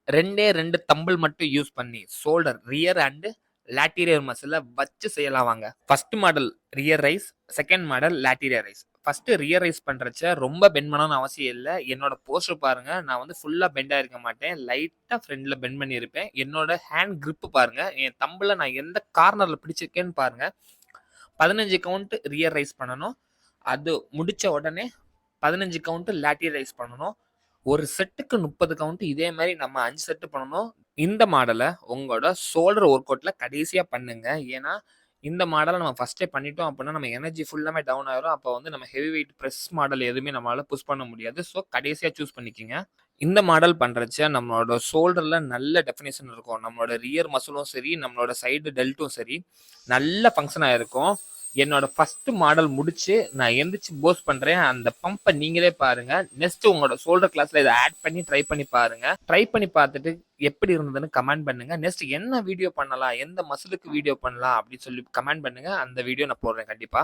2 tumble மட்டும் use பண்ணி shoulder, rear and lateral மசில வச்சு செய்யலாம் வாங்க. First model rear raise, second model lateral raise. First rear raise பண்றச்ச ரொம்ப பெண்ட் பண்ணணும்னு அவசியம் இல்ல. என்னோட போஸ்டர் பாருங்க. நான் வந்து ஃபுல்லா பெண்ட் ஆயிருக்க மாட்டேன். லைட்டா ஃப்ரண்ட்ல பெண்ட் பண்ணியிருப்பேன். என்னோட ஹேண்ட் கிரிப் பாருங்க. என் தம்புல நான் எந்த கார்னர்ல பிடிச்சிருக்கேன்னு பாருங்க. 15 கவுண்ட் ரியர் ரைஸ் பண்ணணும். அது முடிச்ச உடனே 15 கவுண்ட் லேட்டீரியர் ரைஸ் பண்ணணும். ஒரு செட்டுக்கு 30 கவுண்ட் இதே மாதிரி நம்ம 5 செட் பண்ணணும். இந்த மாடலை உங்களோட ஷோல்டர் ஒர்க் அவுட்ல கடைசியா பண்ணுங்க. ஏன்னா இந்த மாடலை நம்ம ஃபர்ஸ்டே பண்ணிட்டோம் அப்படின்னா நம்ம எனர்ஜி ஃபுல்லாமே டவுன் ஆயிரும். அப்போ வந்து நம்ம ஹெவி வெயிட் ப்ரெஸ் மாடல் எதுவுமே நம்மளால புஷ் பண்ண முடியாது. ஸோ கடைசியா சூஸ் பண்ணிக்கோங்க. இந்த மாடல் பண்றச்ச நம்மளோட ஷோல்டர்ல நல்ல டெஃபினேஷன் இருக்கும். நம்மளோட ரியர் மசிலும் சரி, நம்மளோட சைடு டெல்ட்டும் சரி நல்ல ஃபங்க்ஷன் ஆயிருக்கும். என்னோட ஃபர்ஸ்ட் மாடல் முடிச்சு நான் எந்திரிச்சு போஸ் பண்றேன். அந்த பம்பை நீங்களே பாருங்க. நெக்ஸ்ட் உங்களோட ஷோல்டர் கிளாஸ்ல இதை ஆட் பண்ணி ட்ரை பண்ணி பாருங்க. ட்ரை பண்ணி பார்த்துட்டு எப்படி இருந்ததுன்னு கமெண்ட் பண்ணுங்க. நெக்ஸ்ட் என்ன வீடியோ பண்ணலாம், எந்த மசிலுக்கு வீடியோ பண்ணலாம் அப்படின்னு சொல்லி கமெண்ட் பண்ணுங்க. அந்த வீடியோ நான் போடுறேன் கண்டிப்பா.